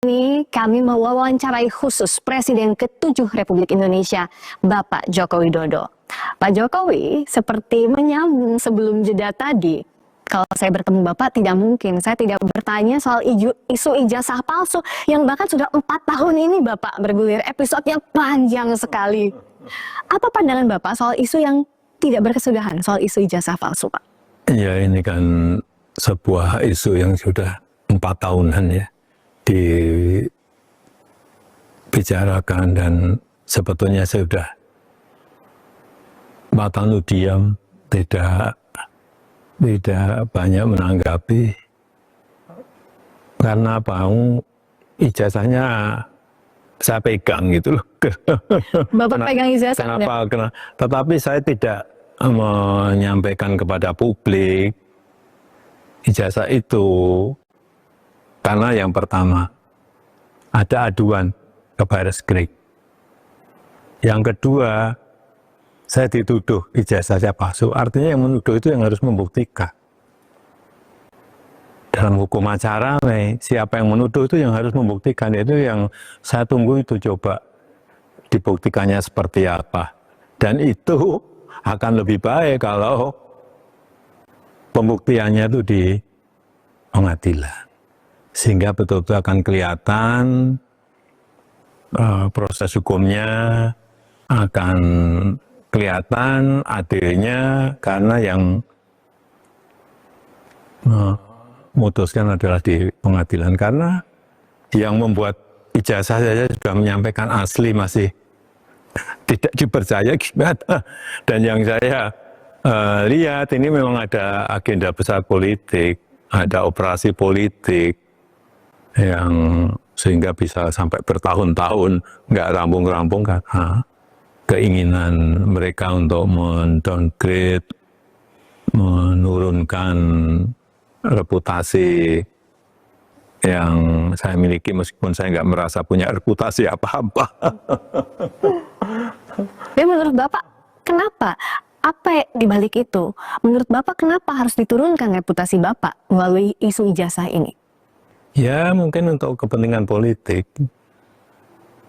ini kami mewawancarai khusus Presiden ke-7 Republik Indonesia, Bapak Joko Widodo. Pak Jokowi, seperti menyambung sebelum jeda tadi, kalau saya bertemu Bapak tidak mungkin saya tidak bertanya soal isu ijazah palsu yang bahkan sudah 4 tahun ini Bapak bergulir, episodenya panjang sekali. Apa pandangan Bapak soal isu yang tidak berkesudahan, soal isu ijazah palsu, Pak? Ya, ini kan sebuah isu yang sudah 4 tahunan ya dibicarakan, dan sebetulnya saya sudah matanu diam, tidak banyak menanggapi. Karena apa? Ijazahnya saya pegang gitu loh. Bapak pegang ijazah? Kenapa? Tetapi saya tidak menyampaikan kepada publik ijazah itu. Karena yang pertama, ada aduan ke Barreskrim. Yang kedua, saya dituduh ijazahnya palsu. Artinya yang menuduh itu yang harus membuktikan. Dalam hukum acara, siapa yang menuduh itu yang harus membuktikan. Itu yang saya tunggu, itu coba dibuktikannya seperti apa. Dan itu akan lebih baik kalau pembuktiannya itu di pengadilan. Sehingga betul-betul akan kelihatan proses hukumnya, akan kelihatan adilnya, karena yang memutuskan adalah di pengadilan. Karena yang membuat ijazah saja sudah menyampaikan asli masih tidak dipercaya gimana. Dan yang saya lihat ini memang ada agenda besar politik, ada operasi politik yang sehingga bisa sampai bertahun-tahun nggak rampung-rampung, karena keinginan mereka untuk mendowngrade, menurunkan reputasi yang saya miliki, meskipun saya nggak merasa punya reputasi apa-apa. Ya, menurut Bapak, kenapa? Apa dibalik itu? Menurut Bapak, kenapa harus diturunkan reputasi Bapak melalui isu ijazah ini? Ya, mungkin untuk kepentingan politik.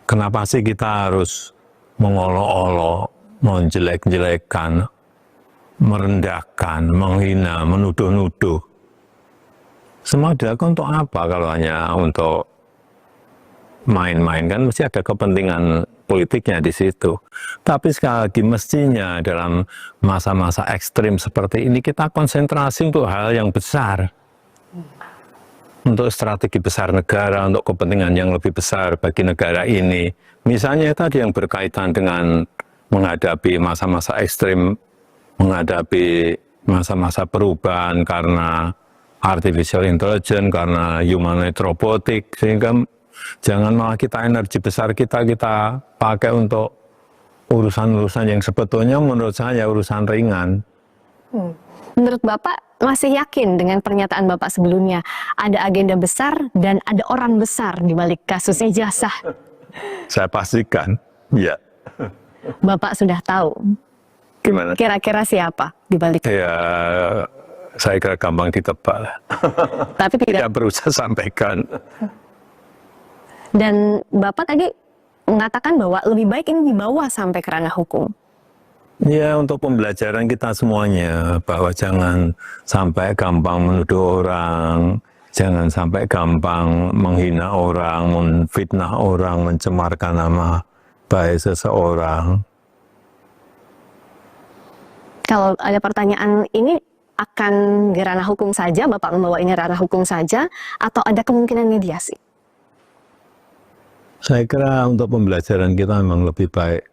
Kenapa sih kita harus mengolok-olok, menjelek-jelekan, merendahkan, menghina, menuduh-nuduh? Semua dilakukan untuk apa kalau hanya untuk main-main? Kan mesti ada kepentingan politiknya di situ. Tapi sekali lagi, mestinya dalam masa-masa ekstrim seperti ini kita konsentrasi untuk hal yang besar. Untuk strategi besar negara, untuk kepentingan yang lebih besar bagi negara ini. Misalnya tadi yang berkaitan dengan menghadapi masa-masa ekstrim, menghadapi masa-masa perubahan karena artificial intelligence, karena humanoid robotik, sehingga jangan malah kita energi besar kita pakai untuk urusan-urusan yang sebetulnya menurut saya urusan ringan. Menurut Bapak, masih yakin dengan pernyataan Bapak sebelumnya ada agenda besar dan ada orang besar di balik kasus ijazah? Saya pastikan, ya. Bapak sudah tahu. Gimana? Kira-kira siapa di balik? Ya, saya kira gampang ditebak lah. Tapi tidak perlu saya sampaikan. Dan Bapak tadi mengatakan bahwa lebih baik ini dibawa sampai ke ranah hukum. Ya, untuk pembelajaran kita semuanya, bahwa jangan sampai gampang menuduh orang, jangan sampai gampang menghina orang, menfitnah orang, mencemarkan nama baik seseorang. Kalau ada pertanyaan ini akan ke ranah hukum saja, Bapak membawa ini ranah hukum saja, atau ada kemungkinan mediasi? Saya kira untuk pembelajaran kita memang lebih baik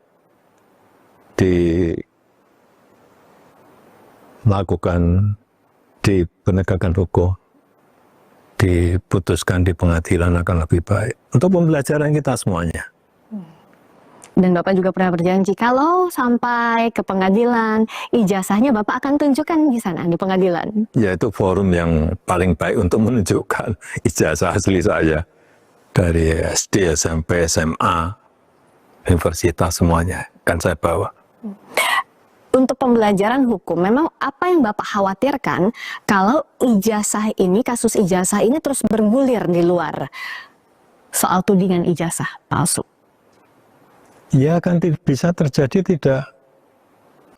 dilakukan di penegakan hukum, diputuskan di pengadilan akan lebih baik. Untuk pembelajaran kita semuanya. Dan Bapak juga pernah berjanji kalau sampai ke pengadilan, ijazahnya Bapak akan tunjukkan di sana, di pengadilan. Ya, itu forum yang paling baik untuk menunjukkan ijazah asli saya. Dari SD, SMP, SMA, universitas semuanya kan saya bawa. Untuk pembelajaran hukum, memang apa yang Bapak khawatirkan kalau ijazah ini, kasus ijazah ini terus bergulir di luar? soal tudingan ijazah palsu? Ya kan bisa terjadi tidak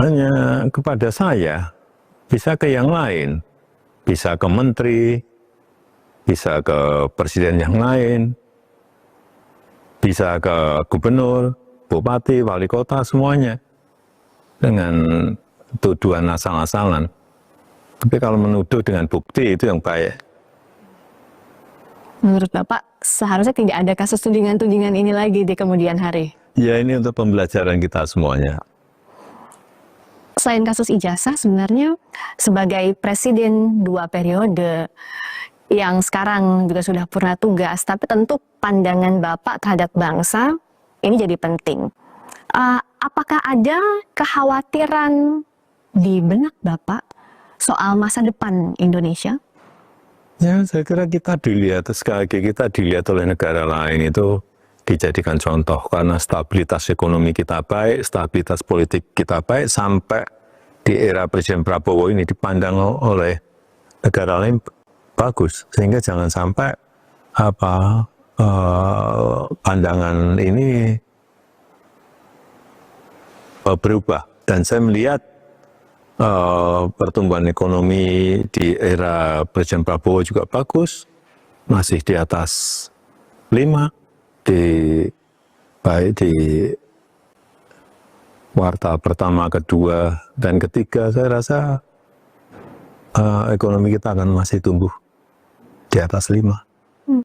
hanya kepada saya, bisa ke yang lain, bisa ke menteri, bisa ke presiden yang lain, bisa ke gubernur, bupati, wali kota, semuanya dengan tuduhan asal-asalan. Tapi kalau menuduh dengan bukti itu yang baik. Menurut Bapak, seharusnya tidak ada kasus tudingan-tudingan ini lagi di kemudian hari? Ya ini untuk pembelajaran kita semuanya. Selain kasus ijazah, sebenarnya sebagai presiden 2 periode yang sekarang juga sudah purna tugas, tapi tentu pandangan Bapak terhadap bangsa ini jadi penting. Apakah ada kekhawatiran di benak Bapak soal masa depan Indonesia? Ya, saya kira kita dilihat, sekali lagi kita dilihat oleh negara lain itu dijadikan contoh karena stabilitas ekonomi kita baik, stabilitas politik kita baik, sampai di era Presiden Prabowo ini dipandang oleh negara lain bagus, sehingga jangan sampai pandangan ini berubah. Dan saya melihat pertumbuhan ekonomi di era Presiden Prabowo juga bagus, masih di atas 5, baik di kuartal pertama, kedua, dan ketiga. Saya rasa ekonomi kita akan masih tumbuh di atas 5.